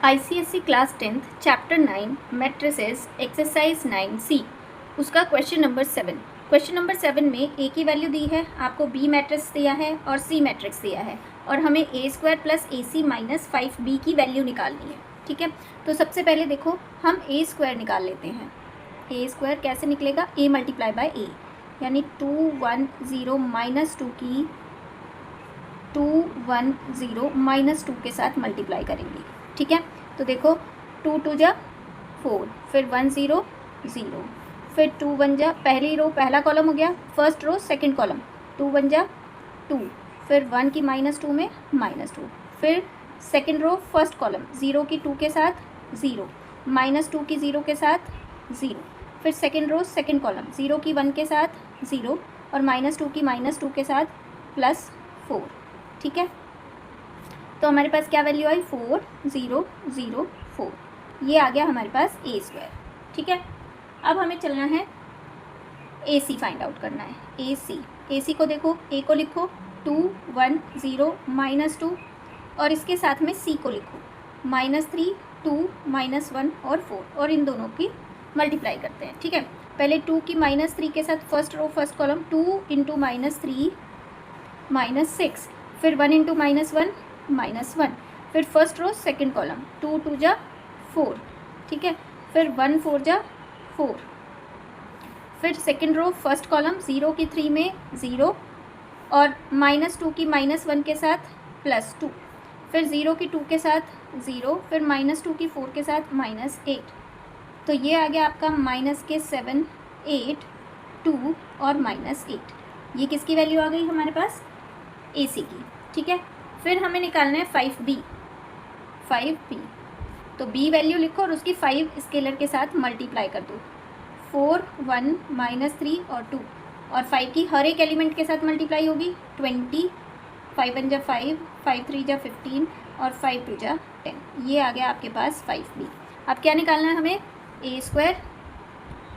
ICSE class 10th chapter 9 matrices exercise 9C उसका question number 7। Question number 7 में ए की value दी है, आपको बी मैट्रिक्स दिया है और सी मैट्रिक्स दिया है और हमें ए स्क्वायर प्लस ए सी माइनस 5b की वैल्यू निकालनी है। ठीक है, तो सबसे पहले देखो हम ए स्क्वायर निकाल लेते हैं। ए स्क्वायर कैसे निकलेगा? ए मल्टीप्लाई बाय ए, यानी 210 माइनस 2 की 210 माइनस 2 के साथ मल्टीप्लाई करेंगे। ठीक है, तो देखो 2 2 जा 4, फिर 1 0 0, फिर 2 1 जा, पहली रो पहला कॉलम हो गया, फर्स्ट रो सेकंड कॉलम, 2 1 जा 2, फिर 1 की -2 में -2, फिर सेकंड रो फर्स्ट कॉलम 0 की 2 के साथ 0, -2 की 0 के साथ 0, फिर सेकंड रो सेकंड कॉलम 0 की 1 के साथ 0 और -2 की -2 के साथ +4। ठीक है, तो हमारे पास क्या वैल्यू आई? 4004। ये आ गया हमारे पास ए स्क्वायर। ठीक है, अब हमें चलना है ए सी फाइंड आउट करना है। ए सी को देखो, ए को लिखो 210 -2 और इसके साथ में सी को लिखो -3 2 -1 और 4 और इन दोनों की मल्टीप्लाई करते हैं। ठीक है, पहले 2 की -3 के साथ फर्स्ट रो फर्स्ट कॉलम 2 × -3 -6, फिर 1 × -1 फिर फर्स्ट रो सेकंड कॉलम 2 2 जा 4। ठीक है, फिर 1 4 जा 4, फिर सेकंड रो फर्स्ट कॉलम 0 की 3 में 0 और -2 की -1 के साथ +2, फिर 0 की 2 के साथ 0, फिर -2 की 4 के साथ -8। तो ये आ गया आपका -7 8 2 और -8। ये किसकी वैल्यू आ गई हमारे पास? ए सी की। ठीक है, फिर हमें निकालना है 5b। तो b वैल्यू लिखो और उसकी 5 स्केलर के साथ मल्टीप्लाई कर दो। 4 1 -3 और 2 और 5 की हर एक एलिमेंट के साथ मल्टीप्लाई होगी 20, 5 1 जा 5, 5 3 जा 15 और 5 2 जा 10। ये आ गया आपके पास 5b। अब क्या निकालना है हमें? ए स्क्वायर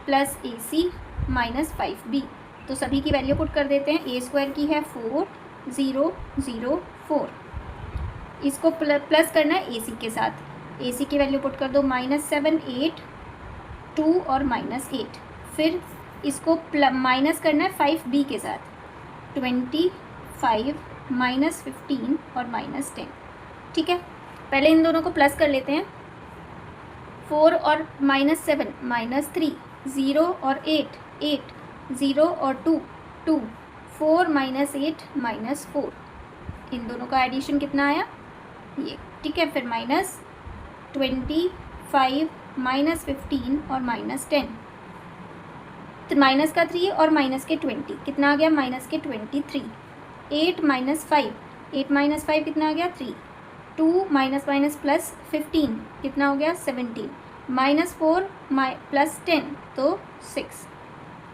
प्लस ए सी माइनस 5b। तो सभी की वैल्यू पुट कर देते हैं। ए स्क्वायर की है 4004, इसको प्लस करना है ए सी के साथ। ए सी की वैल्यू पुट कर दो -7 8 2 और -8, फिर इसको माइनस करना है 5b के साथ 25 -15 और -10। ठीक है, पहले इन दोनों को प्लस कर लेते हैं। 4 और -7 -3, 0 और 8 8, 0 और 2 2, 4 -8 -4, इन दोनों का एडिशन कितना आया? ये। ठीक है, फिर -25 -15 और -10, तो माइनस का 3 और माइनस के 20 कितना आ गया? -23। 8 -5, 8 -5 कितना आ गया? 3। 2 प्लस 15 कितना हो गया? 17। -4 प्लस 10 तो 6।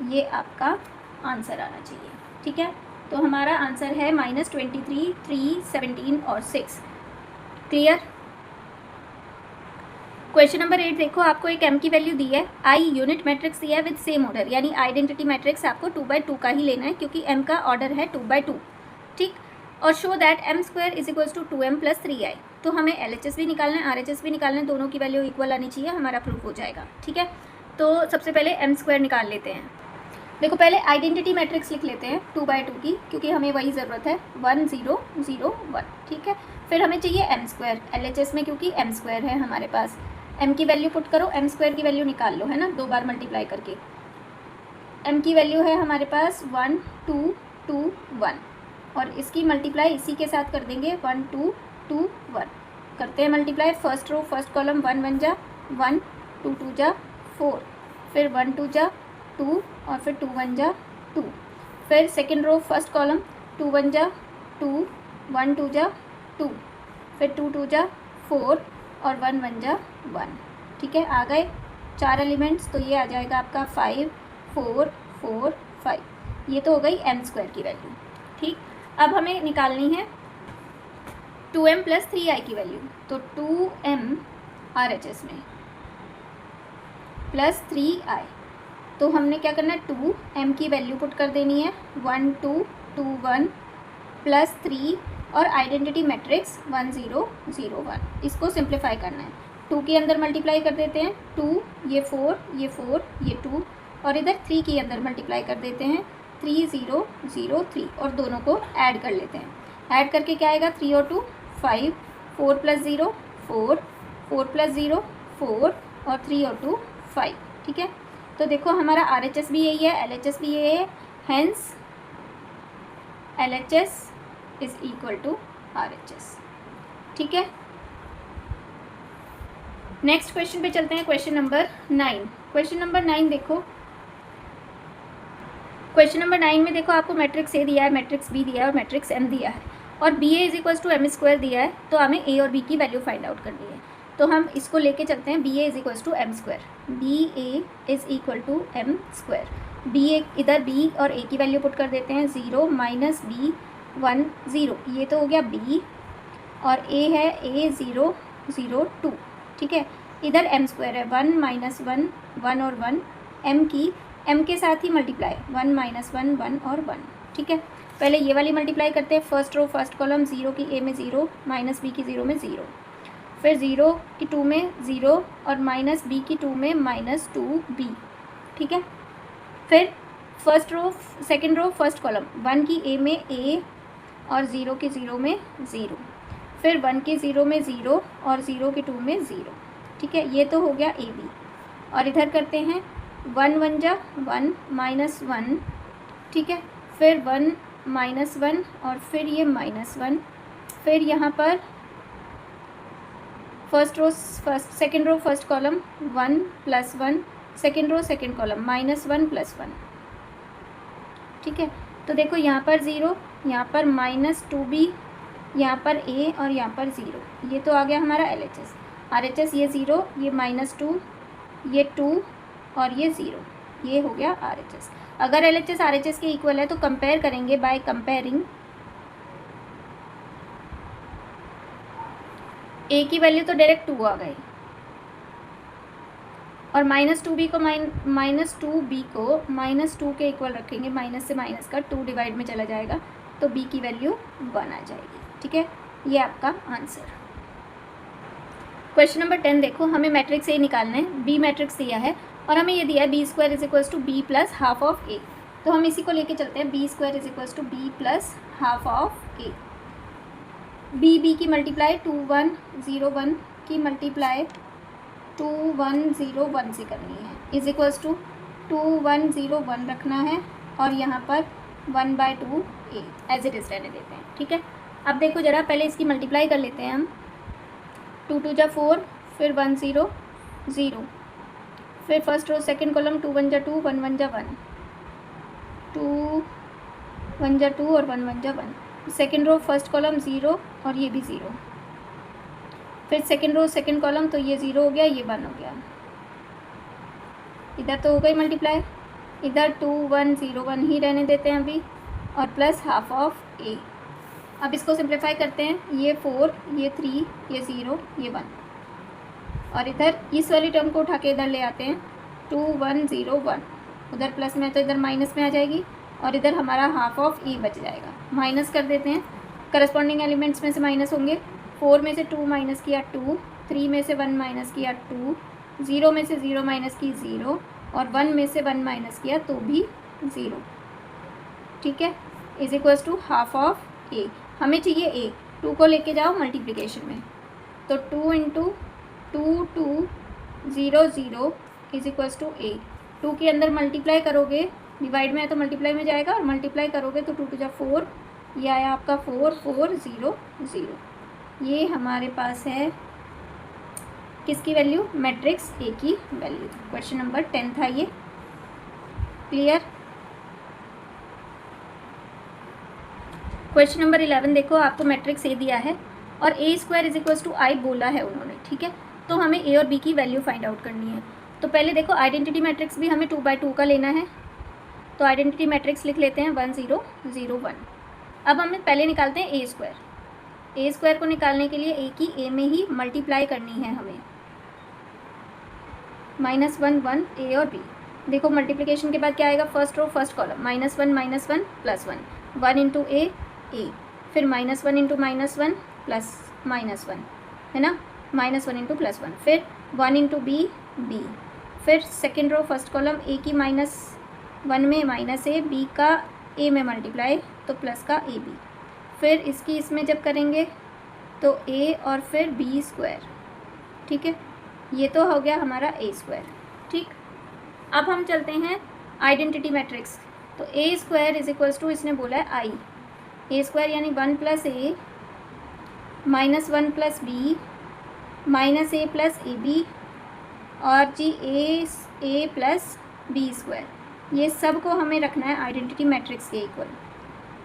ये आपका आंसर आना चाहिए। ठीक है, तो हमारा आंसर है -23 3 17 और 6। क्लियर? क्वेश्चन नंबर 8 देखो, आपको एक m की वैल्यू दी है, आई यूनिट मैट्रिक्स दिया है विद सेम ऑर्डर, यानी आइडेंटिटी मैट्रिक्स आपको 2/2 का ही लेना है क्योंकि m का ऑर्डर है 2/2। ठीक, और show that m square is equals to 2m plus 3i। तो हमें LHS भी निकालना है, RHS भी निकालना है, दोनों की वैल्यू इक्वल आनी चाहिए, हमारा प्रूफ हो जाएगा। ठीक है, तो सबसे पहले m स्क्वायर निकाल लेते हैं। देखो पहले आइडेंटिटी मैट्रिक्स लिख लेते हैं 2/2 की, क्योंकि हमें वही ज़रूरत है 1 0 0 1। ठीक है, फिर हमें चाहिए m स्क्वायर LHS में, क्योंकि m स्क्वायर है हमारे पास। m की वैल्यू पुट करो, m स्क्वायर की वैल्यू निकाल लो, है ना, 2 बार मल्टीप्लाई करके। m की वैल्यू है हमारे पास 1 2 2 1 और इसकी मल्टीप्लाई इसी के साथ कर देंगे 1 2 2 1। करते हैं multiply. First row first column 1 1 जा 1, 2 2 जा 4, फिर 1 2 जा 2 और फिर 2 1 जा 2, फिर सेकंड रो फर्स्ट कॉलम 2 1 जा 2, 1 2 जा 2, फिर 2 2 जा 4 और 1 1 जा 1। ठीक है, आ गए 4 एलिमेंट्स, तो ये आ जाएगा आपका 5 4 4 5। ये तो हो गई m स्क्वायर की वैल्यू। ठीक, अब हमें निकालनी है 2m प्लस 3i की वैल्यू। तो 2m RHS में प्लस 3i, तो हमने क्या करना है? 2m की वैल्यू पुट कर देनी है 1 2 2 1 प्लस 3 और आइडेंटिटी मैट्रिक्स 1 0 0 1। इसको सिंप्लीफाई करना है, 2 के अंदर मल्टीप्लाई कर देते हैं 2, ये 4 ये 4 ये 2, और इधर 3 के अंदर मल्टीप्लाई कर देते हैं 3 0 0 3, और दोनों को ऐड कर लेते हैं। ऐड करके क्या आएगा, 3 और 2 5, 4 + 0 4, 4 + 0 4, और 3 और 2 5। ठीक है, तो देखो हमारा RHS भी यही है, LHS भी यही है, hence LHS is equal to RHS। ठीक है, नेक्स्ट क्वेश्चन पे चलते हैं, क्वेश्चन नंबर 9। क्वेश्चन नंबर 9 देखो, क्वेश्चन नंबर 9 में देखो आपको मैट्रिक्स A दिया है, मैट्रिक्स B दिया है और मैट्रिक्स M दिया है, और BA is equal to M² दिया है। तो हमें A और B की वैल्यू फाइंड आउट करनी है, तो हम इसको लेके चलते हैं। BA is equal to M², BA is equal to M²। BA इधर B और A की वैल्यू पुट कर देते हैं, 0 - B 1 0, ये तो हो गया B, और A है A 0 0 2। ठीक है, इधर M² है, 1 - 1 1 और 1, M के साथ ही मल्टीप्लाई, 1 - 1 1 और 1। ठीक है, पहले ये वाली मल्टीप्लाई करते हैं, फर्स्ट रो फर्स्ट कॉलम, 0 की A में 0 - B की 0 में 0, फिर 0 की 2 में 0 और -B की 2 में -2B। ठीक है, फिर first row second row first column, 1 की A में A और 0 की 0 में 0, फिर 1 की 0 में 0 और 0 की 2 में 0। ठीक है, ये तो हो गया AB, और इधर करते हैं 1 1 जा 1 -1। ठीक है, फिर 1 -1 और फिर ये -1, फिर यहाँ पर first row first second row first column 1 + 1, second row second column -1 + 1। ठीक है, तो देखो यहाँ पर 0, यहाँ पर -2B, यहाँ पर A और यहाँ पर 0, ये तो आ गया हमारा LHS। RHS ये 0, ये -2, ये 2 और ये 0, ये हो गया RHS। अगर LHS RHS के इक्वल है तो कंपेयर करेंगे, बाय कंपेयरिंग A की वैल्यू तो डायरेक्ट 2 आ गई, और -2B को -2B को -2 के इक्वल रखेंगे, माइनस से माइनस का 2 डिवाइड में चला जाएगा, तो B की वैल्यू 1 आ जाएगी। ठीक है, ये आपका आंसर। क्वेश्चन नंबर 10 देखो, हमें मैट्रिक्स A निकालना है, B मैट्रिक्स दिया है और हमें ये दिया है B² is equal to B + half of A। तो हम इसी को लेके चलते हैं, B² is equal to B + half of A। B की मल्टीप्लाई 2 1 0 1 की मल्टीप्लाई 2 1 0 1 से करनी है, इज इक्वल्स टू 2 1 0 1 रखना है, और यहाँ पर 1/2 A एज इट इज़ रहने देते हैं। ठीक है, अब देखो ज़रा, पहले इसकी मल्टीप्लाई कर लेते हैं हम, 2 2 जा 4, फिर 1 0 0, फिर फर्स्ट रो सेकंड कॉलम 2 1 जा 2 1 1 जा 1, 2 1 जा 2 और 1 1 जा 1, सेकंड रो फर्स्ट कॉलम 0 और ये भी 0, फिर सेकंड रो सेकंड कॉलम, तो ये 0 हो गया, ये 1 हो गया, इधर तो हो गई मल्टीप्लाई, इधर 2 1 0 1 ही रहने देते हैं अभी, और प्लस हाफ ऑफ A। अब इसको सिंप्लीफाई करते हैं, ये 4 ये 3 ये 0 ये 1, और इधर इस वाली टर्म को उठा के इधर ले आते हैं, 2 1 0 1, उधर प्लस में तो इधर माइनस में आ जाएगी, और इधर हमारा हाफ ऑफ A बच जाएगा। माइनस कर देते हैं, करस्पॉन्डिंग एलिमेंट्स में से माइनस होंगे, 4 में से 2 माइनस किया 2, 3 में से 1 माइनस किया 2, 0 में से 0 माइनस की 0, और 1 में से 1 माइनस किया तो भी 0। ठीक है, is equals to half of A। हमें चाहिए A, 2 को लेके जाओ मल्टीप्लिकेशन में, तो 2 × 2 2 0 0 इज इक्वल्स टू A। 2 के अंदर मल्टीप्लाई करोगे, डिवाइड में है तो मल्टीप्लाई में जाएगा, और मल्टीप्लाई करोगे तो 2 2 जा 4, ये आया आपका 4 4 0 0। ये हमारे पास है किसकी वैल्यू, मैट्रिक्स A की वैल्यू। क्वेश्चन नंबर 10 था ये, क्लियर। क्वेश्चन नंबर 11 देखो, आपको मैट्रिक्स A दिया है और A² is equal to I बोला है उन्होंने। ठीक है, तो हमें A और B की वैल्यू फाइंड आउट करनी है। तो पहले देखो, आइडेंटिटी मैट्रिक्स भी हमें 2/2 का लेना है, तो आइडेंटिटी मैट्रिक्स लिख लेते हैं 1 0 0 1। अब हमें पहले निकालते हैं A² को निकालने के लिए A की A में ही मल्टीप्लाई करनी है हमें, -1 1 A और B। देखो मल्टीप्लिकेशन के बाद क्या आएगा, first row first column, -1 -1 +1, 1 × A A, फिर -1 इंटू -1 प्लस -1 है ना, -1 इंटू +1, फिर 1 इंटू बी, फिर second row first column A की -1 में -a, बी का a में मल्टीप्लाई तो प्लस का ab, फिर इसकी इसमें जब करेंगे तो a और फिर b स्क्वायर, ठीक है, ये तो हो गया हमारा a स्क्वायर। ठीक, अब हम चलते हैं आइडेंटिटी मैट्रिक्स। तो a square is equals to, इसने बोला है i, a स्क्वायर यानी 1 + a -1 + b -a + ab और जी a + b स्क्वायर, ये सब को हमें रखना है आइडेंटिटी मैट्रिक्स के इक्वल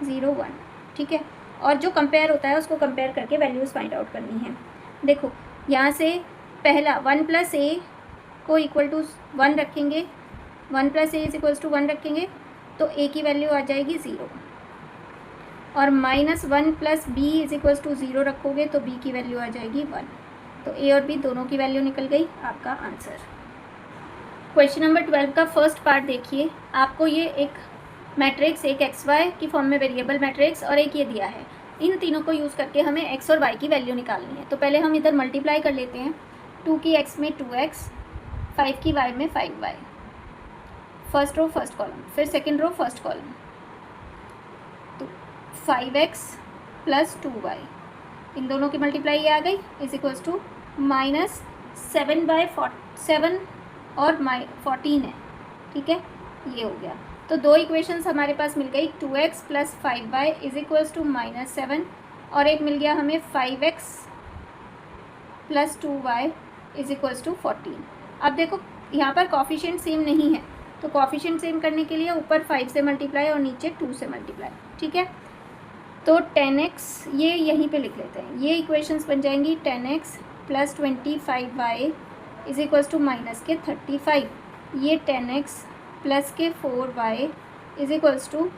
0 1, ठीक है। और जो कंपेयर होता है उसको कंपेयर करके वैल्यूज़ फाइंड आउट करनी है। देखो यहाँ से पहला 1 + a को इक्वल टू 1 रखेंगे, 1 + a = 1 रखेंगे तो a की वैल्यू आ जाएगी 0, और -1 + b = 0 रखोगे तो b की वैल्यू आ जाएगी 1, तो a और b दोनों की वैल्यू निकल गई, आपका आंसर। क्वेश्चन नंबर 12 का फर्स्ट पार्ट देखिए, आपको ये एक मैट्रिक्स, एक XY की फॉर्म में वेरिएबल मैट्रिक्स और एक ये दिया है, इन तीनों को यूज़ करके हमें x और y की वैल्यू निकालनी है। तो पहले हम इधर मल्टीप्लाई कर लेते हैं, 2 की x में 2x, 5 की y में 5y, first row first column, फिर सेकेंड रो फर्स्ट कॉलम, तो 5x + 2y, इन दोनों की मल्टीप्लाई आ गई, इज इक्वल्स टू -7/7 और 14 है, ठीक है, ये हो गया। तो दो इक्वेशंस हमारे पास मिल गई, 2x + 5y = -7 और एक मिल गया हमें 5x + 2y = 14। अब देखो यहाँ पर कॉफिशिएंट सेम नहीं है, तो कॉफिशिएंट सेम करने के लिए ऊपर 5 से मल्टीप्लाई और नीचे 2 से मल्टीप्लाई, ठीक है। तो 10x ये यहीं पे लिख लेते हैं, ये इक्वेशंस बन जाएंगी 10x + 25y = -35, ये 10x + 4y =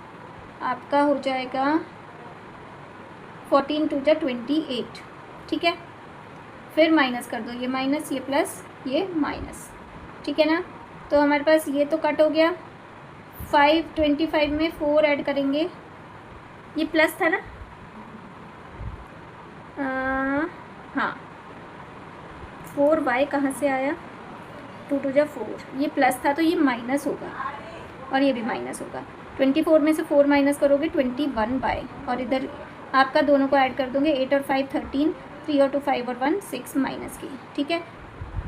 आपका हो जाएगा 14 × 2 = 28, ठीक है। फिर माइनस कर दो, ये माइनस, ये प्लस, ये माइनस, ठीक है ना। तो हमारे पास ये तो कट हो गया, 25 में 4 ऐड करेंगे, ये प्लस था ना, हाँ 4y कहाँ से आया, 2 × 2 = 4, ये प्लस था तो ये माइनस होगा और ये भी माइनस होगा। 24 में से 4 माइनस करोगे 21y, और इधर आपका दोनों को ऐड कर दोगे, 8 और 5 13, 3 और 2 5 और 1 6 माइनस की, ठीक है।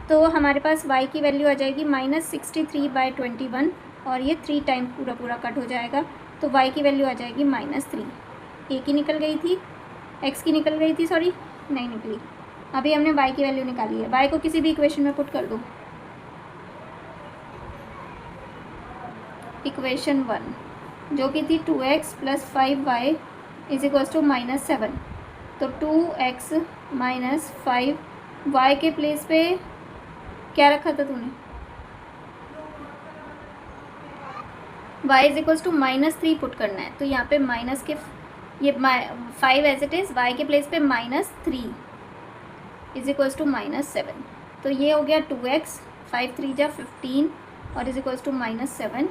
तो हमारे पास y की वैल्यू आ जाएगी -63/21 और ये 3 टाइम पूरा कट हो जाएगा, तो y की वैल्यू आ जाएगी -3। a की निकल गई थी, x की निकल गई थी, सॉरी नहीं निकली, अभी हमने y की वैल्यू निकाली है। y को किसी भी इक्वेशन में पुट कर दो, इक्वेशन 1 जो कि थी 2x + 5y = -7, तो 2x - 5 y के प्लेस पे क्या रखा था तूने, y = -3 पुट करना है, तो यहाँ पे माइनस के ये 5 एज इट इज़, y के प्लेस पे -3 = -7, तो ये हो गया 2x, 5 3 = 15 और =7,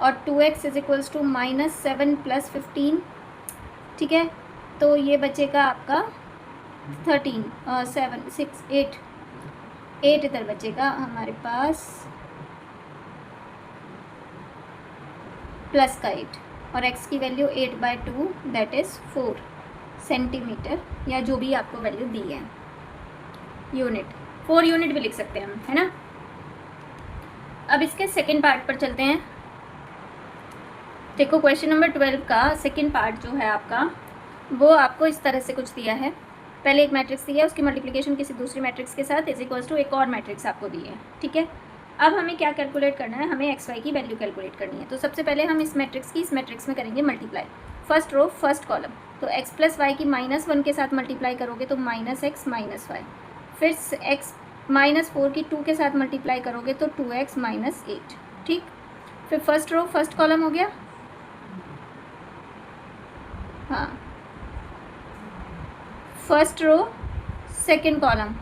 और 2x -7 + 15, ठीक है। तो ये बचेगा आपका 13 7 6 8 इधर बचेगा हमारे पास, प्लस का 8, और x की वैल्यू 8/2 दैट इज़ 4 सेंटीमीटर, या जो भी आपको वैल्यू दी है, यूनिट 4 यूनिट भी लिख सकते हैं हम, है ना। अब इसके सेकेंड पार्ट पर चलते हैं। देखो क्वेश्चन नंबर 12 का सेकेंड पार्ट जो है आपका, वो आपको इस तरह से कुछ दिया है, पहले एक मैट्रिक्स दी है, उसकी मल्टीप्लिकेशन किसी दूसरी मैट्रिक्स के साथ = एक और मैट्रिक्स आपको दी है, ठीक है। अब हमें क्या कैलकुलेट करना है, हमें x y की वैल्यू कैलकुलेट करनी है। तो सबसे पहले हम इस मैट्रिक्स में करेंगे multiply, first row first column, तो x + y की -1 के साथ मल्टीप्लाई करोगे तो -x - y, फिर x -4 की 2 के साथ मल्टीप्लाई करोगे तो 2x - 8, ठीक। फिर फर्स्ट रो फर्स्ट कॉलम हो गया, हाँ फर्स्ट रो सेकेंड कॉलम।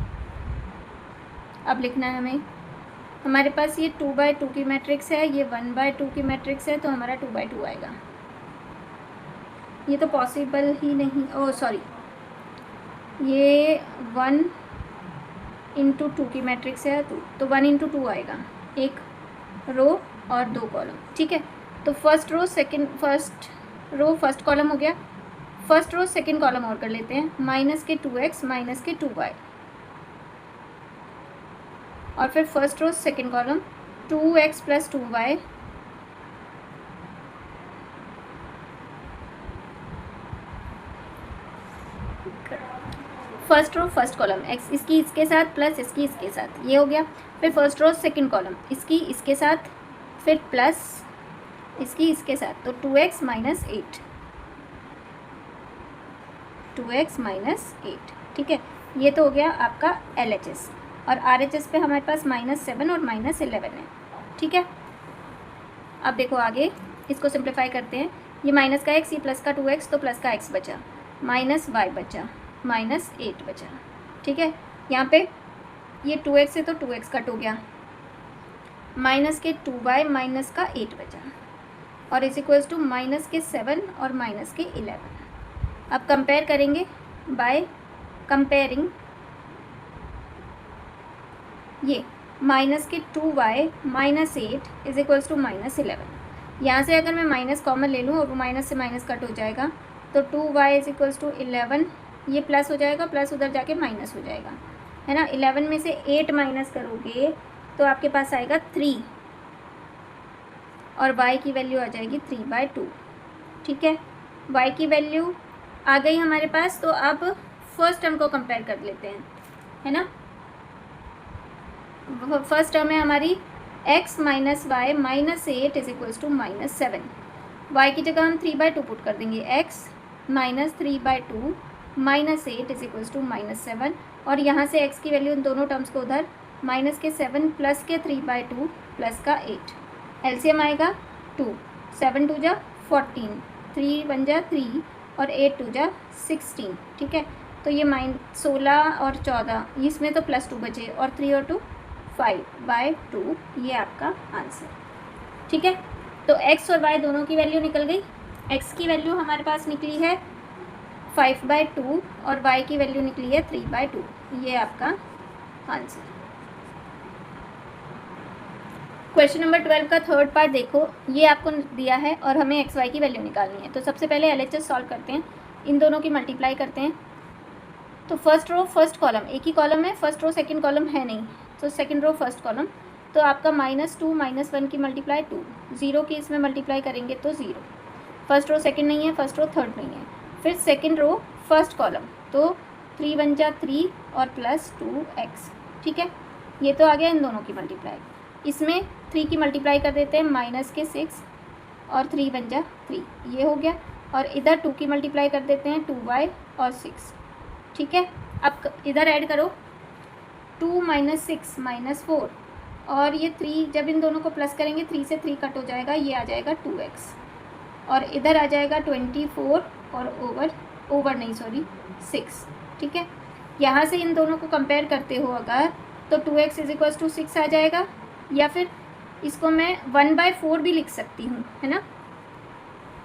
अब लिखना है हमें, हमारे पास ये 2/2 की मैट्रिक्स है, ये 1/2 की मैट्रिक्स है, तो हमारा 2/2 आएगा। ये तो पॉसिबल ही नहीं, ओह सॉरी, ये 1 इंटू 2 की मैट्रिक्स है तो 1 इंटू 2 आएगा, एक रो और 2 कॉलम, ठीक है। तो फर्स्ट रो फर्स्ट कॉलम हो गया, फर्स्ट रो सेकंड कॉलम और कर लेते हैं, माइनस के 2x माइनस के 2y, और फिर first row second column 2x plus 2y, first row first column x इसकी इसके साथ प्लस इसकी इसके साथ, ये हो गया। फिर फर्स्ट रो सेकंड कॉलम इसकी इसके साथ, फिर प्लस इसकी इसके साथ, तो 2x माइनस 8, 2x माइनस 8, ठीक है। ये तो हो गया आपका LHS, और RHS पे हमारे पास -7 और -11 है, ठीक है। अब देखो आगे इसको सिंप्लीफाई करते हैं, ये माइनस का x, ये प्लस का 2x, तो प्लस का x बचा, माइनस y बचा, -8 बचा, ठीक है। यहाँ पे ये 2x से तो 2x कट हो गया, माइनस के 2y माइनस का 8 बचा, और इज इक्वल्स टू माइनस के 7 और माइनस के 11। अब कंपेयर करेंगे बाय कंपेयरिंग ये माइनस के 2y minus 8 is equals to -11। यहाँ से अगर मैं माइनस कॉमन ले लूँ और वो माइनस से माइनस कट हो जाएगा, तो 2y इज इक्वल्स टू 11, ये प्लस हो जाएगा, प्लस उधर जाके माइनस हो जाएगा, है ना। 11 में से 8 माइनस करोगे तो आपके पास आएगा 3, और y की वैल्यू आ जाएगी 3/2, ठीक है। y की वैल्यू आ गई हमारे पास, तो अब फर्स्ट टर्म को कंपेयर कर लेते हैं, है ना। फर्स्ट टर्म है हमारी x minus Y minus 8 is equals to -7। y की जगह हम 3/2 पुट कर देंगे, x minus 3/2 minus 8 is equals to -7, और यहाँ से x की वैल्यू इन दोनों टर्म्स को उधर, माइनस के 7 प्लस के 3/2 प्लस का 8, एलसीएम आएगा 2, 7 2 जा 14, 3 1 जा 3 और 8 2 जा 16, ठीक है। तो ये 16 और 14, इसमें तो +2 बचे, और 3 और 2 5/2, ये आपका आंसर, ठीक है। तो x और y दोनों की वैल्यू निकल गई। x की वैल्यू हमारे पास निकली है 5/2 और y की वैल्यू निकली है 3/2, ये आपका आंसर। क्वेश्चन नंबर 12 का थर्ड पार्ट देखो, ये आपको दिया है और हमें x y की वैल्यू निकालनी है। तो सबसे पहले LHS सॉल्व करते हैं, इन दोनों की मल्टीप्लाई करते हैं। तो फर्स्ट रो फर्स्ट कॉलम, एक ही कॉलम है, फर्स्ट रो सेकंड कॉलम है नहीं, तो सेकंड रो फर्स्ट कॉलम, तो आपका -2 -1 की मल्टीप्लाई 2, 0 की इसमें मल्टीप्लाई करेंगे तो 0। फर्स्ट रो सेकंड नहीं है, फर्स्ट रो थर्ड नहीं है। फिर सेकंड रो फर्स्ट कॉलम, तो 3 1 जा 3 और प्लस 2x, ठीक है। ये तो आ गया इन दोनों की मल्टीप्लाई। इसमें 3 की मल्टीप्लाई कर देते हैं, माइनस के 6 और 3 1 जा 3, ये हो गया। और इधर 2 की मल्टीप्लाई कर देते हैं, 2y और 6, ठीक है। अब इधर ऐड करो, 2 - 6 -4, और ये 3 जब इन दोनों को प्लस करेंगे 3 से 3 कट हो जाएगा, ये आ जाएगा 2x, और इधर आ जाएगा 24 और ओवर नहीं सॉरी 6, ठीक है। यहाँ से इन दोनों को कंपेयर करते हो अगर, तो 2x इज इक्वल्स टू 6 आ जाएगा, या फिर इसको मैं 1/4 भी लिख सकती हूँ, है ना।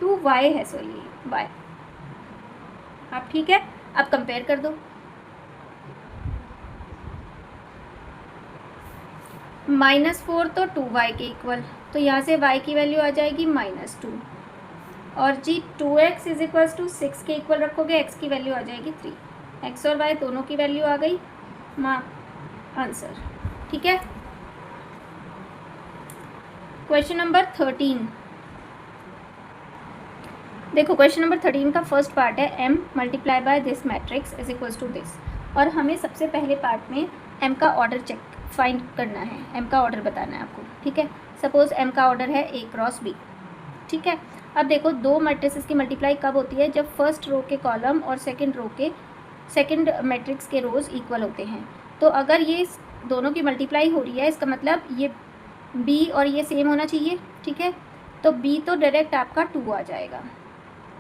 2y है सॉरी y, अब ठीक है। अब कंपेयर कर दो, -4 तो 2y के इक्वल, तो यहाँ से y की वैल्यू आ जाएगी -2, और जी 2x इज इक्वल्स टू 6 के इक्वल रखोगे, x की वैल्यू आ जाएगी 3, x और y दोनों की वैल्यू आ गई, आंसर, ठीक है। क्वेश्चन नंबर 13 देखो, क्वेश्चन नंबर 13 का फर्स्ट पार्ट है m multiply by this matrix is equals to this, और हमें सबसे पहले पार्ट में m का ऑर्डर चेक फाइंड करना है, m का ऑर्डर बताना है आपको, ठीक है। सपोज m का ऑर्डर है a क्रॉस b, ठीक है। अब देखो, दो मैट्रिक्स की मल्टीप्लाई कब होती है, जब फर्स्ट रो के कॉलम और सेकंड रो के सेकंड मैट्रिक्स के रोज इक्वल होते हैं। तो अगर ये दोनों की मल्टीप्लाई हो रही है, इसका मतलब ये b और ये सेम होना चाहिए, ठीक है। तो b तो डायरेक्ट आपका 2 आ जाएगा,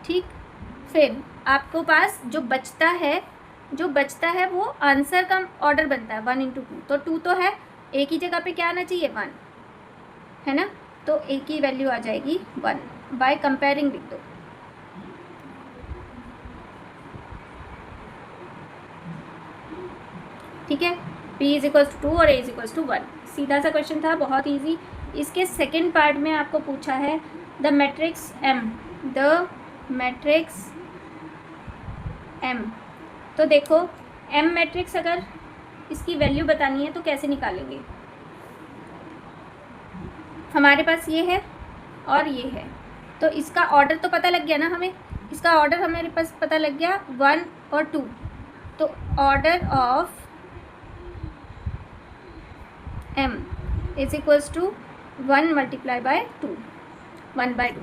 ठीक। फिर आपको पास जो बचता है वो आंसर का ऑर्डर बनता है 1 × 2, तो 2 तो है, एक ही जगह पे क्या आना चाहिए 1, है ना। तो a की वैल्यू आ जाएगी 1, बाय कंपेयरिंग लिख दो, ठीक है, p इज इक्वल्स टू 2 और a इज इक्वल्स टू 1। सीधा सा क्वेश्चन था, बहुत ईजी। इसके सेकेंड पार्ट में आपको पूछा है द मैट्रिक्स m। तो देखो m मैट्रिक्स अगर इसकी वैल्यू बतानी है तो कैसे निकालेंगे। हमारे पास ये है और ये है, तो इसका ऑर्डर तो पता लग गया ना हमें। इसका ऑर्डर हमारे पास पता लग गया 1 और 2। तो order of m is equals to 1 multiply by 2, 1/2,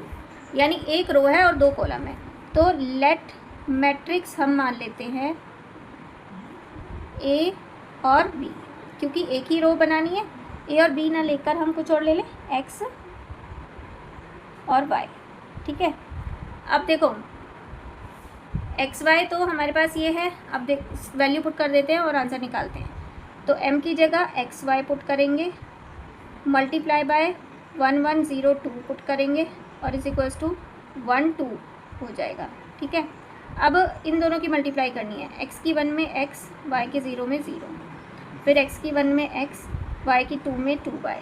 यानी एक रो है और 2 कॉलम है। तो लेट मैट्रिक्स हम मान लेते हैं a और b, क्योंकि एक ही रो बनानी है। a और b ना लेकर हम कुछ और ले लें, x और y। ठीक है, अब देखो एक्स वाई तो हमारे पास ये है। अब देख वैल्यू पुट कर देते हैं और आंसर निकालते हैं। तो m की जगह एक्स वाई पुट करेंगे, मल्टीप्लाई बाय 1 1 0 2 पुट करेंगे और इज इक्वल्स टू 1 2 हो जाएगा। ठीक है, अब इन दोनों की मल्टीप्लाई करनी है। x की 1 में x, y की 0 में 0, फिर x की 1 में x, y की 2 में 2y।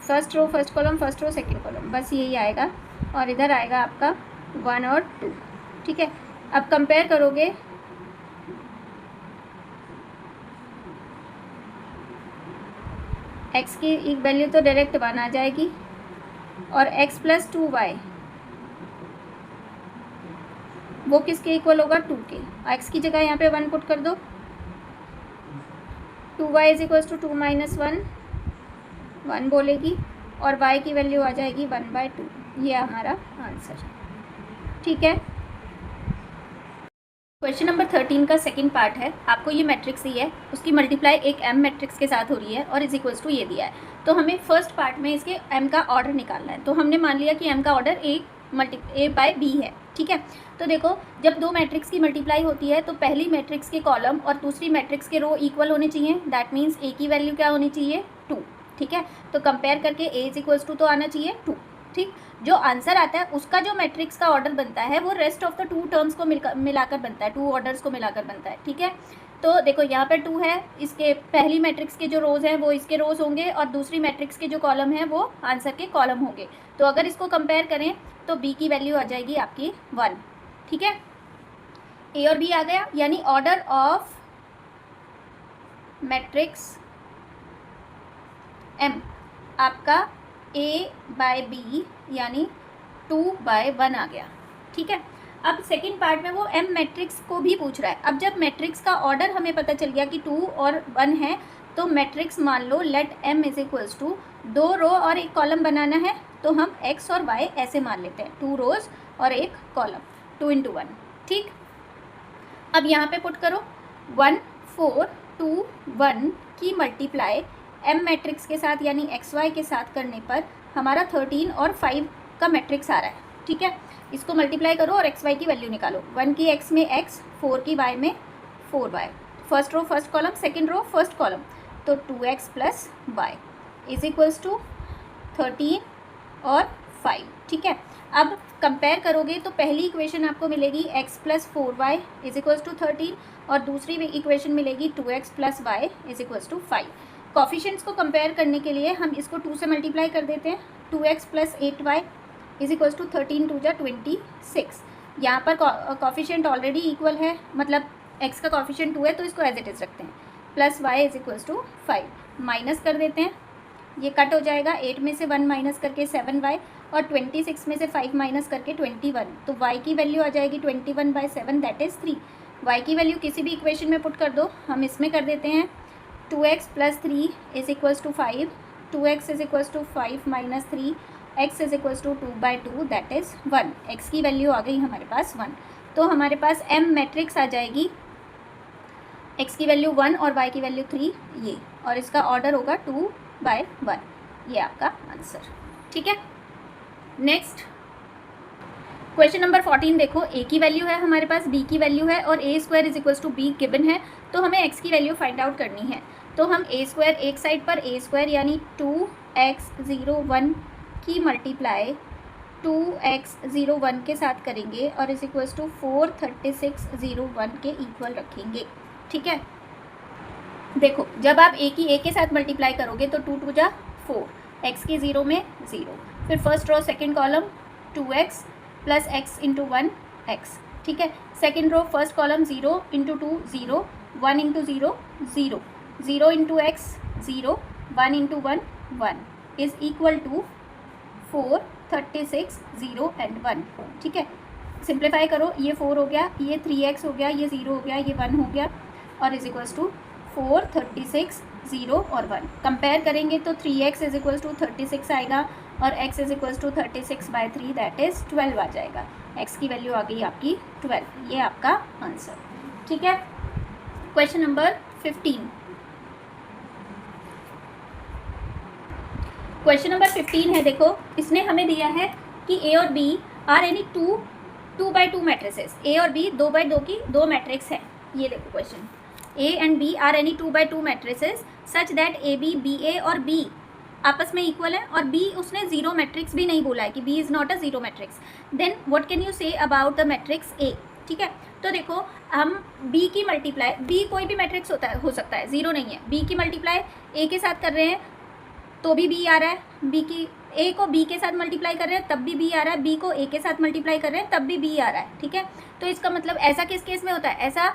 First row first column, first row second column, बस यही आएगा। और इधर आएगा आपका 1 और 2। ठीक है, अब कंपेयर करोगे x की वैल्यू तो डायरेक्ट 1 आ जाएगी और x प्लस 2y वो किसके इक्वल होगा, 2 के। x की जगह यहाँ पे 1 पुट कर दो, 2y is equals to 2 minus 1, 1 बोलेगी और y की वैल्यू आ जाएगी 1/2। ये हमारा आंसर। ठीक है, क्वेश्चन नंबर 13 का सेकंड पार्ट है। आपको ये मैट्रिक्स दी है, उसकी मल्टीप्लाई एक m मैट्रिक्स के साथ हो रही है और इज इक्वल्स टू ये दिया है। तो हमें फर्स्ट पार्ट में इसके m का ऑर्डर निकालना है। तो हमने मान लिया कि m का ऑर्डर a बाय b है। ठीक है, तो देखो जब दो मैट्रिक्स की मल्टीप्लाई होती है तो पहली मैट्रिक्स के कॉलम और दूसरी मैट्रिक्स के रो इक्वल होने चाहिए। दैट मीन्स a की वैल्यू क्या होनी चाहिए, 2। ठीक है, तो कंपेयर करके a इज इक्वल्स टू तो आना चाहिए 2। ठीक, जो आंसर आता है उसका जो मैट्रिक्स का ऑर्डर बनता है वो रेस्ट ऑफ द 2 टर्म्स को मिलाकर बनता है, 2 ऑर्डर्स को मिलाकर बनता है। ठीक है, तो देखो यहाँ पे 2 है, इसके पहली मैट्रिक्स के जो रोज़ हैं वो इसके रोज़ होंगे और दूसरी मैट्रिक्स के जो कॉलम हैं वो आंसर के कॉलम होंगे। तो अगर इसको कंपेयर करें तो b की वैल्यू आ जाएगी आपकी 1। ठीक है, a और b आ गया, यानी ऑर्डर ऑफ मैट्रिक्स m आपका a बाय b यानी 2/1 आ गया। ठीक है, अब सेकंड पार्ट में वो m मैट्रिक्स को भी पूछ रहा है। अब जब मैट्रिक्स का ऑर्डर हमें पता चल गया कि 2 और 1 है, तो मैट्रिक्स मान लो let m is equals to 2 row और एक कॉलम बनाना है, तो हम x और y ऐसे मान लेते हैं, 2 रोज और एक कॉलम, 2 × 1। ठीक, अब यहाँ पे पुट करो 1 4 2 1 की मल्टीप्लाई m मैट्रिक्स के साथ यानी xy के साथ करने पर हमारा 13 और 5 का मैट्रिक्स आ रहा है। ठीक है, इसको मल्टीप्लाई करो और xy की वैल्यू निकालो। 1 की x में x, 4 की y में 4y। First row first column, second row first column, तो 2x plus y is equals to 13 और 5। ठीक है, अब कंपेयर करोगे तो पहली इक्वेशन आपको मिलेगी x plus 4y is equals to 13 और दूसरी इक्वेशन मिलेगी 2x plus y is equals to 5। Coefficients को कंपेयर करने के लिए हम इसको 2 से मल्टीप्लाई कर देते हैं। 2x plus 8y is equals to 13 2 जा 26। यहाँ पर कॉफिशेंट ऑलरेडी इक्वल है, मतलब x का कॉफिशेंट 2 है तो इसको एज इट इज़ रखते हैं, plus y is equals to 5। Minus कर देते हैं, ये कट हो जाएगा, 8 में से 1 माइनस करके 7y और 26 में से 5 माइनस करके 21। तो y की वैल्यू आ जाएगी 21/7 दैट इज़ 3। y की वैल्यू किसी भी इक्वेशन में पुट कर दो। हम इसमें कर देते हैं 2x plus 3 is equals to 5, 2x is equals to 5 minus 3, x is equals to 2/2 that is 1। x की वैल्यू आ गई हमारे पास 1। तो हमारे पास m मैट्रिक्स आ जाएगी, x की वैल्यू 1 और y की वैल्यू 3 ये, और इसका ऑर्डर होगा 2/1। ये आपका आंसर। ठीक है, नेक्स्ट क्वेश्चन नंबर 14 देखो, a की वैल्यू है हमारे पास, b की वैल्यू है और a² is equals to b given है। तो हमें x की वैल्यू फाइंड आउट करनी है। तो हम a² एक साइड पर a² यानी 2x01 की मल्टीप्लाई 2x01 के साथ करेंगे और इज इक्वल्स टू 43601 के इक्वल रखेंगे। ठीक है, देखो जब आप ए की ए के साथ मल्टीप्लाई करोगे तो 2 2 जा 4, एक्स की 0 में 0, फिर first row second column 2x plus X into 1 X, ठीक है। Second row first column 0 into 2 0, 1 into 0 0, 0 into X 0, 1 into 1 1 is equal to 4 36 0 and 1, ठीक है। सिंप्लीफाई करो, ये 4 हो गया, ये 3x हो गया, ये 0 हो गया, ये 1 हो गया और इज इक्वल्स टू 4 36 0 और 1। कंपेयर करेंगे तो 3x इज इक्वल्स टू 36 आएगा और x is equals to 36/3 that is 12 आ जाएगा। x की वैल्यू आ गई आपकी 12, ये आपका आंसर, ठीक है। Question number 15। क्वेश्चन नंबर 15 है, देखो इसने हमें दिया है कि ए और B are any 2x2 matrices, A और बी 2x2 की 2 मैट्रिक्स है। ये देखो question, A and B are any 2x2 matrices such that A B B A और बी आपस में इक्वल है और बी उसने जीरो मैट्रिक्स भी नहीं बोला है कि B is not a zero matrix, then what can you say about the matrix A, ठीक है। तो देखो हम बी की मल्टीप्लाई, बी कोई भी मैट्रिक्स होता है, हो सकता है, जीरो नहीं है, बी की मल्टीप्लाई ए के साथ कर रहे हैं तो भी बी आ रहा है, बी की ए को बी के साथ मल्टीप्लाई कर रहे हैं तब भी बी आ रहा है, बी को ए के साथ मल्टीप्लाई कर रहे हैं तब भी बी आ रहा है, ठीक है। तो इसका मतलब ऐसा किस केस में होता है, ऐसा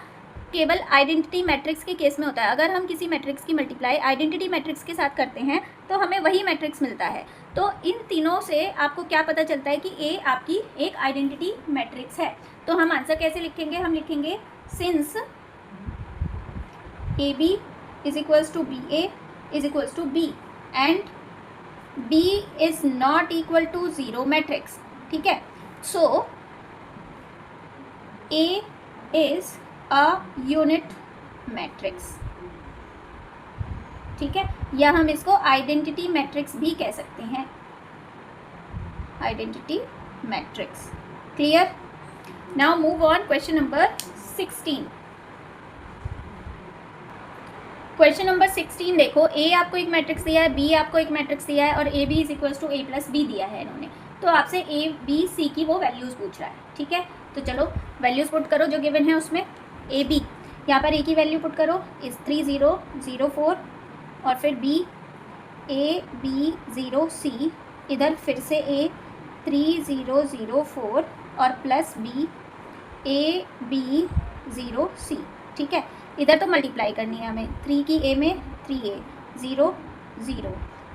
केवल आइडेंटिटी मैट्रिक्स के केस में होता है। अगर हम किसी मैट्रिक्स की मल्टीप्लाई आइडेंटिटी मैट्रिक्स के साथ करते हैं तो हमें वही मैट्रिक्स मिलता है। तो इन तीनों से आपको क्या पता चलता है कि ए आपकी एक आइडेंटिटी मैट्रिक्स है। तो हम आंसर कैसे लिखेंगे, हम लिखेंगे since A B is equals to B A is equals to B and B is not equal to zero matrix, ठीक है। So A is a unit matrix, ठीक है, या हम इसको आइडेंटिटी मैट्रिक्स भी कह सकते हैं, identity matrix. Clear? Now move on question number 16। Question number 16 देखो, ए आपको एक मैट्रिक्स दिया है, बी आपको एक मैट्रिक्स दिया है और A B is equals to A plus B दिया है इन्होंने। तो आपसे ए बी सी की वो वैल्यूज़ पूछ रहा है, ठीक है। तो चलो वैल्यूज़ पुट करो जो गिवन है उसमें। ए बी, यहाँ पर ए की वैल्यू पुट करो इस 3004 और फिर बी ए बी 0 सी, इधर फिर से ए 3004 और प्लस बी ए बी 0 सी, ठीक है। इधर तो मल्टीप्लाई करनी है हमें, 3 की ए में 3a 0 0,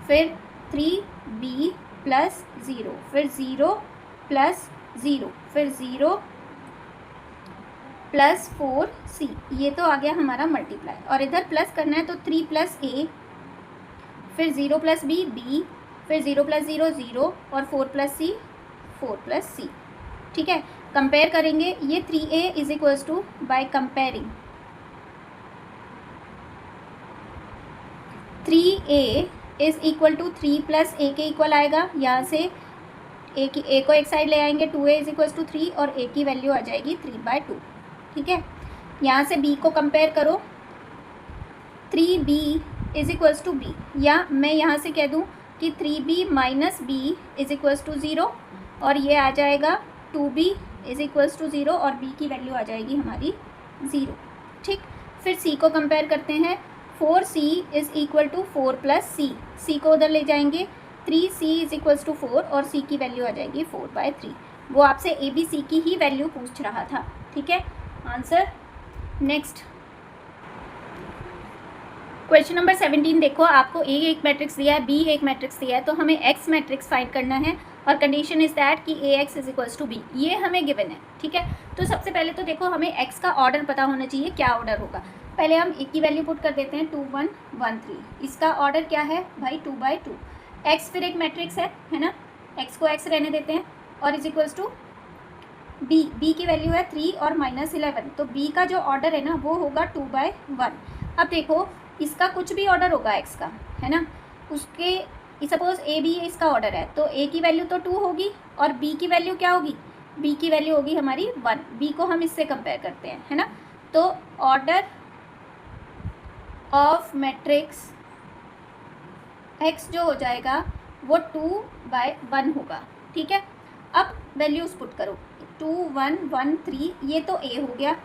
फिर 3b प्लस 0, फिर 0 प्लस 0, फिर 0 प्लस 4c, ये तो आ गया हमारा मल्टीप्लाई। और इधर प्लस करना है तो 3 प्लस a, फिर 0 प्लस b b, फिर 0 प्लस 0 0 और 4 प्लस c 4 प्लस c, ठीक है। कंपेयर करेंगे ये 3a is equals to, by comparing 3a is equal to 3 plus a के इक्वल आएगा, यहाँ से a को एक साइड ले आएंगे, 2a इज इक्वल्स टू 3 और a की वैल्यू आ जाएगी 3/2, ठीक है। यहाँ से b को कंपेयर करो, 3b is equals to b, या मैं यहाँ से कह दूँ कि 3b minus b is equals to 0 और ये आ जाएगा 2b इज इक्वल्स टू 0 और b की वैल्यू आ जाएगी हमारी 0, ठीक। फिर c को कंपेयर करते हैं, 4c is equal to 4 plus c को उधर ले जाएंगे, 3c इज इक्वल्स टू 4 और c की वैल्यू आ जाएगी 4/3। वो आपसे ए बी सी की ही वैल्यू पूछ रहा था, ठीक है। आंसर नेक्स्ट क्वेश्चन नंबर 17 देखो, आपको ए एक मैट्रिक्स दिया है, बी एक मैट्रिक्स दिया है, तो हमें एक्स मैट्रिक्स फाइंड करना है और कंडीशन इज दैट कि A X is equals to B, ये हमें गिवन है, ठीक है। तो सबसे पहले तो देखो हमें एक्स का ऑर्डर पता होना चाहिए, क्या ऑर्डर होगा। पहले हम ए की वैल्यू पुट कर देते हैं 2 1 1 3, इसका ऑर्डर क्या है भाई 2/2। एक्स फिर एक मैट्रिक्स है ना, एक्स को एक्स रहने देते हैं और इज इक्वल्स टू बी की वैल्यू है 3 और -11, तो बी का जो ऑर्डर है ना वो होगा 2/1। अब देखो इसका कुछ भी ऑर्डर होगा एक्स का, है ना, उसके सपोज ए बी इसका ऑर्डर है तो ए की वैल्यू तो 2 होगी और बी की वैल्यू क्या होगी, बी की वैल्यू होगी हमारी 1। बी को हम इससे कंपेयर करते हैं, है ना। तो ऑर्डर ऑफ मैट्रिक्स एक्स जो हो जाएगा वो 2/1 होगा, ठीक है। अब वैल्यूज पुट करो, 2 1 1 3, ये तो ए हो गया,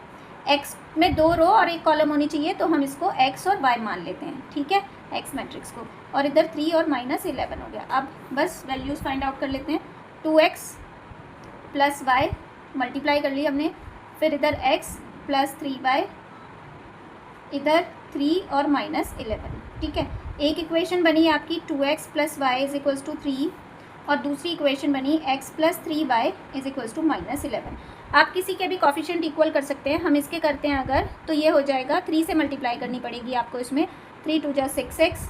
एक्स में 2 रो और 1 कॉलम होनी चाहिए, तो हम इसको एक्स और वाई मान लेते हैं, ठीक है, एक्स मैट्रिक्स को। और इधर 3 और -11 हो गया। अब बस वैल्यूज़ फाइंड आउट कर लेते हैं। 2x + y मल्टीप्लाई कर ली हमने, फिर इधर x + 3y, इधर 3 और -11, ठीक है। एक इक्वेशन बनी आपकी 2x + y = 3 और दूसरी इक्वेशन बनी x + 3y = -11। आप किसी के भी कोफिशिएंट इक्वल कर सकते हैं। हम इसके करते हैं अगर, तो ये हो जाएगा 3 से मल्टीप्लाई करनी पड़ेगी आपको इसमें। 3 × 2 = 6x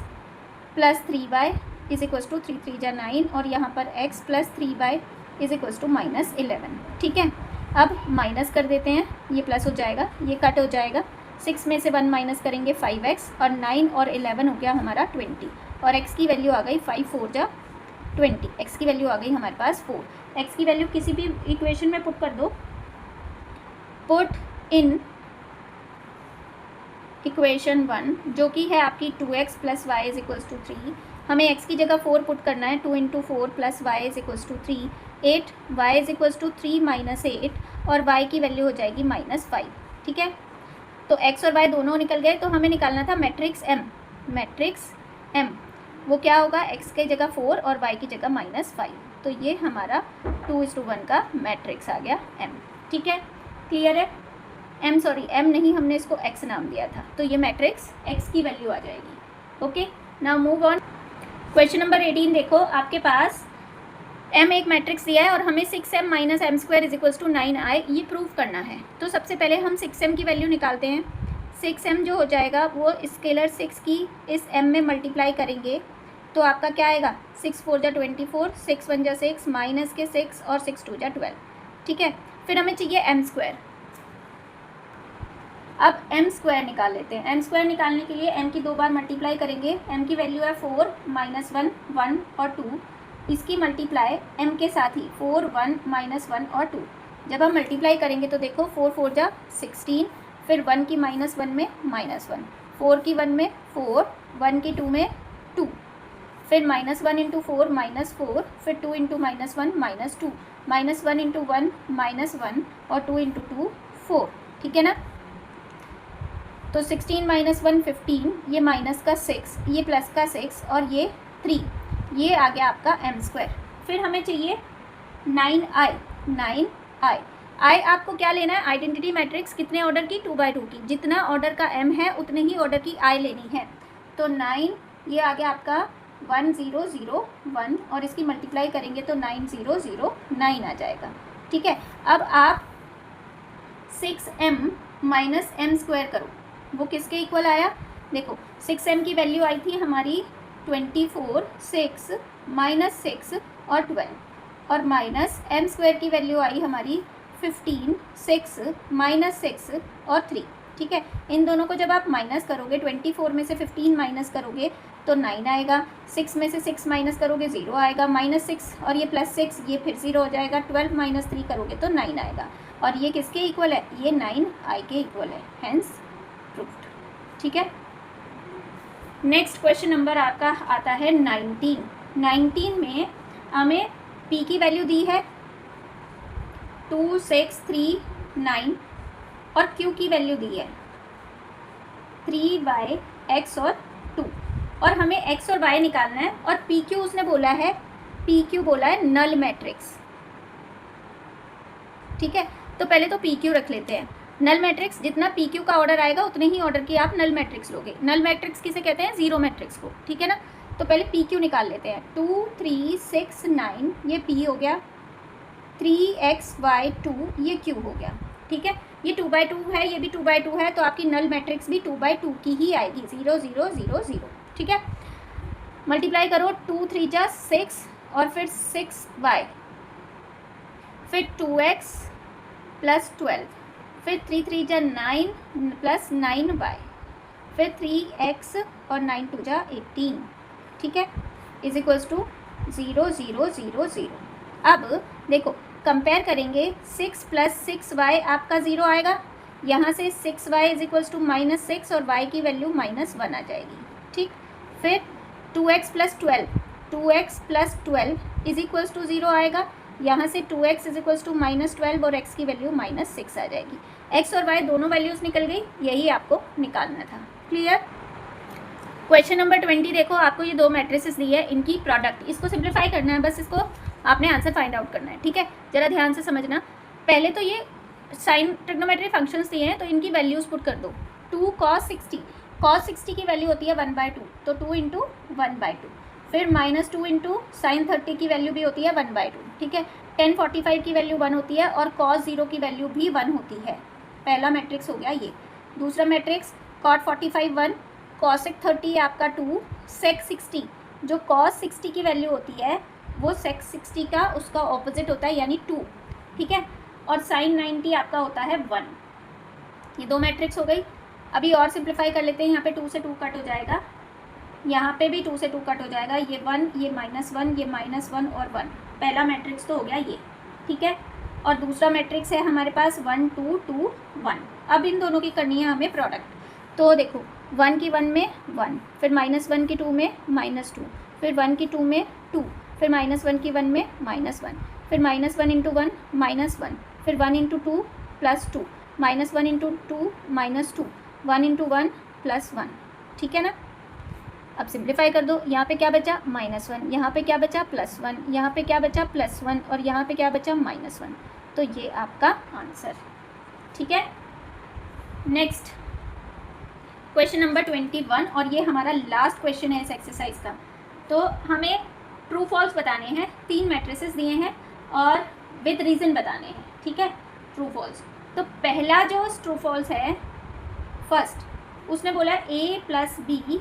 + 3y = 3 × 3 = 9 और यहाँ पर x + 3y = -11, ठीक है। अब माइनस कर देते हैं, ये प्लस हो जाएगा, ये कट हो जाएगा। 6 में से 1 माइनस करेंगे 5x और 9 और 11 हो गया हमारा 20 और x की वैल्यू आ गई 5 × 4 = 20। x की वैल्यू आ गई हमारे पास 4। x की वैल्यू किसी भी इक्वेशन में पुट कर दो। पुट इन इक्वेशन 1 जो कि है आपकी 2x + y = 3। हमें x की जगह 4 पुट करना है। 2 × 4 + y = 3, 8 y = 3 - 8 और y की वैल्यू हो जाएगी -5, ठीक है। तो x और y दोनों निकल गए, तो हमें निकालना था मैट्रिक्स m। मैट्रिक्स m वो क्या होगा, x की जगह 4 और y की जगह -5। तो ये हमारा 2:1 का मैट्रिक्स आ गया m, ठीक है। क्लियर है? m नहीं, हमने इसको x नाम दिया था, तो ये मैट्रिक्स x की वैल्यू आ जाएगी। Okay, now move on. Question number 18 देखो, आपके पास m एक मैट्रिक्स दिया है और हमें 6m - m² = 9i ये प्रूफ करना है। तो सबसे पहले हम 6m की वैल्यू निकालते हैं। 6m जो हो जाएगा वो स्केलर 6 की इस m में मल्टीप्लाई करेंगे तो आपका क्या आएगा, 6 × 4 = 24, 6 × 1 = 6, माइनस के 6 और 6 × 2 = 12, ठीक है। फिर हमें चाहिए m²। अब m² निकाल लेते हैं। m² निकालने के लिए m की 2 बार मल्टीप्लाई करेंगे। m की वैल्यू है 4, -1, 1 और 2। इसकी मल्टीप्लाई m के साथ ही 4, 1, -1 और 2। जब हम मल्टीप्लाई करेंगे तो देखो 4 × 4 = 16, फिर 1 की -1 में -1, 4 की 1 में 4, 1 की 2 में 2, फिर -1 × 4 -4, फिर 2 × -1 -2, -1 × 1 -1 और 2 × 2 4, ठीक है ना। तो 16 - 1 15, ये माइनस का 6, ये प्लस का 6 और ये 3, ये आ गया आपका m²। फिर हमें चाहिए 9i। i आपको क्या लेना है, आइडेंटिटी मैट्रिक्स कितने ऑर्डर की, 2/2 की। जितना ऑर्डर का m है उतने ही ऑर्डर की i लेनी है। तो 9 ये आ गया आपका 1001 और इसकी मल्टीप्लाई करेंगे तो 9009 आ जाएगा, ठीक है। अब आप 6m - m² करो, वो किसके इक्वल आया, देखो 6m की वैल्यू आई थी हमारी 24, 6 -6 और 12 और माइनस m² की वैल्यू आई हमारी 15, 6 -6 और 3, ठीक है। इन दोनों को जब आप माइनस करोगे, 24 में से 15 माइनस करोगे तो 9 आएगा, 6 में से 6 माइनस करोगे 0 आएगा, -6 और ये +6 ये फिर 0 हो जाएगा, 12 - 3 करोगे तो 9 आएगा। और ये किसके इक्वल है, ये 9i के इक्वल है, हेंस प्रूव्ड, ठीक है। नेक्स्ट क्वेश्चन नंबर आपका आता है 19 में हमें p की वैल्यू दी है 2, 6, 3, 9 और q की वैल्यू दी है 3y, x और 2 और हमें x और y निकालना है। और pq उसने बोला है, pq बोला है नल मैट्रिक्स, ठीक है। तो पहले तो pq रख लेते हैं। नल मैट्रिक्स जितना pq का ऑर्डर आएगा उतने ही ऑर्डर की आप नल मैट्रिक्स लोगे। नल मैट्रिक्स किसे कहते हैं, जीरो मैट्रिक्स को, ठीक है ना। तो पहले pq निकाल लेते हैं। 2, 3, 6, 9 ये p हो गया, 3xy 2 ये q हो गया, ठीक है। ये 2/2 है, ये भी 2/2 है, तो आपकी नल मैट्रिक्स भी 2/2 की ही आएगी, 0 0 0 0, ठीक है। मल्टीप्लाई करो, 2 3 × 6 और फिर 6y, फिर 2x + 12, फिर 3 3 × 9 + 9y, फिर 3x और 9 2 × 18, ठीक है, = 0 0 0 0। अब देखो कंपेयर करेंगे, 6 + 6y आपका 0 आएगा, यहाँ से 6y = -6 और y की वैल्यू -1 आ जाएगी, ठीक। फिर 2x + 12 = 0 आएगा, यहाँ से 2x = -12 और x की वैल्यू -6 आ जाएगी। एक्स और वाई दोनों वैल्यूज़ निकल गई, यही आपको निकालना था। क्लियर। क्वेश्चन नंबर 20 देखो, आपको ये दो मैट्रिसेस दी है, इनकी प्रोडक्ट, इसको सिंप्लीफाई करना है, बस इसको आपने आंसर फाइंड आउट करना है। ठीक है, जरा ध्यान से समझना। पहले तो ये साइन ट्रिग्नोमेट्री फंक्शंस दिए हैं, तो इनकी वैल्यूज़ पुट कर दो। 2 cos 60 की वैल्यू होती है 1/2, तो 2 × 1/2। फिर -2 × sin 30 की वैल्यू भी होती है 1/2। ठीक है, tan 45 की वैल्यू 1 होती है और cos 0 की वैल्यू भी 1 होती है। पहला मैट्रिक्स हो गया ये। दूसरा मैट्रिक्स cot 45 1, cosec 30 आपका 2, sec 60, जो cos 60 की वैल्यू होती है वो sec 60 का उसका ऑपोजिट होता है यानी 2। ठीक है, और sin 90 आपका होता है 1। ये दो मैट्रिक्स हो गई। अभी और सिंप्लीफाई कर लेते हैं। यहाँ पे 2 से 2 कट हो जाएगा, यहाँ पे भी 2 से 2 कट हो जाएगा, ये 1, ये -1, ये -1 और 1। पहला मैट्रिक्स तो हो गया ये। ठीक है, और दूसरा मैट्रिक्स है हमारे पास 1 2 2 1। अब इन दोनों की करनी है हमें प्रोडक्ट। तो देखो 1 की 1 में 1, फिर -1 की 2 में -2, फिर 1 की 2 में 2, फिर -1 की 1 में -1, फिर -1 × 1 -1, फिर 1 × 2 +2, -1 × 2 -2, 1 × 1 +1। ठीक है ना। अब सिंप्लीफाई कर दो। यहाँ पे क्या बचा -1, यहाँ पे क्या बचा +1, यहाँ पे क्या बचा +1 और यहाँ पे क्या बचा -1। तो ये आपका आंसर। ठीक है, नेक्स्ट क्वेश्चन नंबर 21, और ये हमारा लास्ट क्वेश्चन है इस एक्सरसाइज का। तो हमें ट्रू फॉल्स बताने हैं। 3 मैट्रिसेस दिए हैं और विद रीज़न बताने हैं। ठीक है, ट्रू फॉल्स। तो पहला जो ट्रू फॉल्स है फर्स्ट, उसने बोला a + b =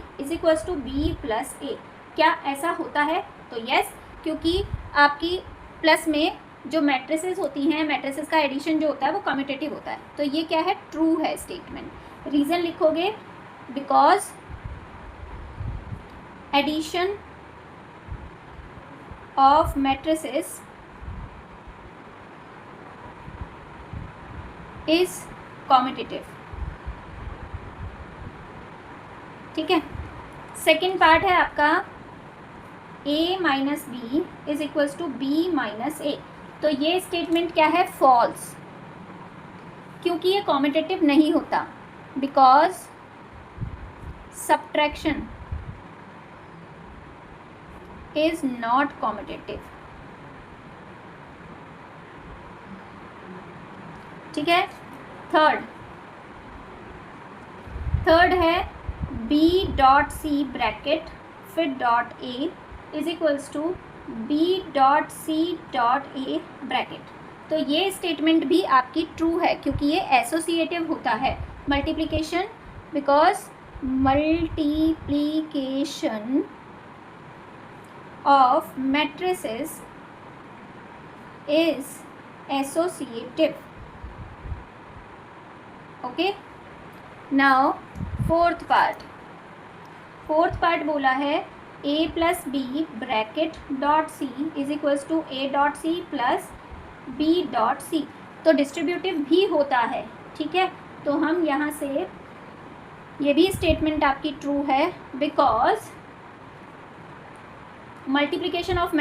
b + a। क्या ऐसा होता है? तो यस, क्योंकि आपकी प्लस में जो मैट्रिसेस होती हैं, मैट्रिसेस का एडिशन जो होता है वो कम्यूटेटिव होता है। तो ये क्या है? ट्रू है स्टेटमेंट। रीज़न लिखोगे because addition of matrices is commutative. ठीक है, सेकेंड पार्ट है आपका a - b = b - a। तो ये स्टेटमेंट क्या है? फॉल्स, क्योंकि ये कॉम्यूटेटिव नहीं होता, because subtraction is not commutative. ठीक है, थर्ड है b.c ब्रैकेट फिर .a = b.c.a ब्रैकेट। तो ये स्टेटमेंट भी आपकी ट्रू है, क्योंकि ये एसोसिएटिव होता है। Multiplication, because multiplication of matrices is associative. Okay, now fourth part बोला है a + b bracket .c = a.c + b.c। तो डिस्ट्रीब्यूटिव भी होता है। ठीक है, तो हम यहाँ से ये भी स्टेटमेंट आपकी ट्रू है, because multiplication of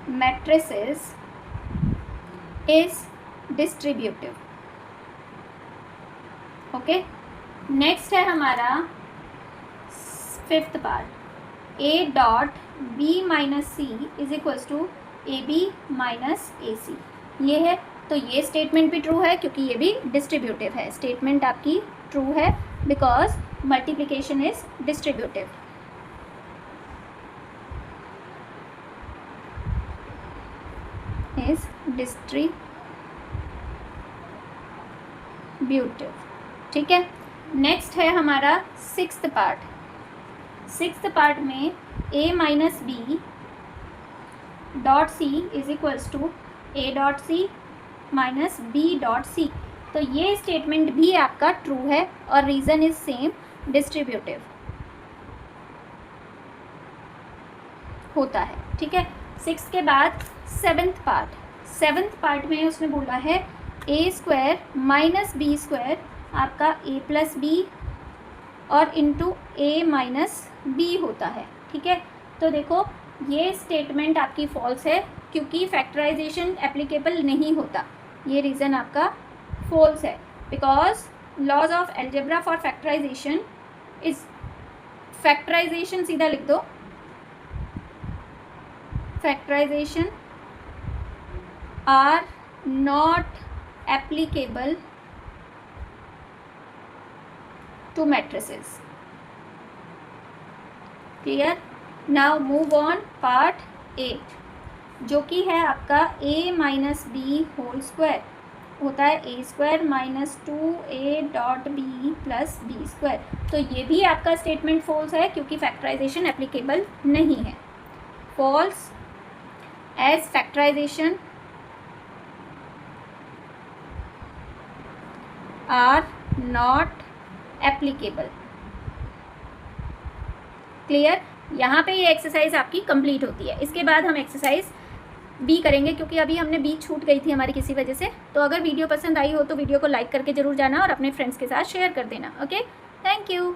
matrices is distributive। Okay, next है हमारा fifth part, a.b - c = ab - ac। ये है, तो ये स्टेटमेंट भी ट्रू है, क्योंकि ये भी डिस्ट्रीब्यूटिव है। स्टेटमेंट आपकी ट्रू है बिकॉज मल्टीप्लिकेशन इज डिस्ट्रीब्यूटिव। ठीक है, नेक्स्ट है हमारा सिक्स्थ पार्ट में a - b .c = a.c - b.c। तो ये स्टेटमेंट भी आपका ट्रू है और रीज़न इज सेम, डिस्ट्रीब्यूटिव होता है। ठीक है, 6 के बाद सेवेंथ पार्ट में उसने बोला है a² - b² आपका a + b और इंटू a - b होता है। ठीक है, तो देखो ये स्टेटमेंट आपकी फॉल्स है क्योंकि फैक्टराइजेशन एप्लीकेबल नहीं होता, ये रीज़न आपका फॉल्स है, because laws of algebra for factorization is, factorization सीधा लिख दो, factorization are not applicable to matrices. Clear? Now move on part 8 जो कि है आपका a minus B whole square होता है a square minus 2a dot B plus B square. तो ये भी आपका स्टेटमेंट फॉल्स है क्योंकि फैक्टराइजेशन एप्लीकेबल नहीं है। False as factorization are not applicable. Clear? यहाँ पे ये एक्सरसाइज आपकी कंप्लीट होती है। इसके बाद हम एक्सरसाइज बी करेंगे क्योंकि अभी हमने बी छूट गई थी हमारी किसी वजह से। तो अगर वीडियो पसंद आई हो तो वीडियो को लाइक करके ज़रूर जाना और अपने फ्रेंड्स के साथ शेयर कर देना। Okay, thank you.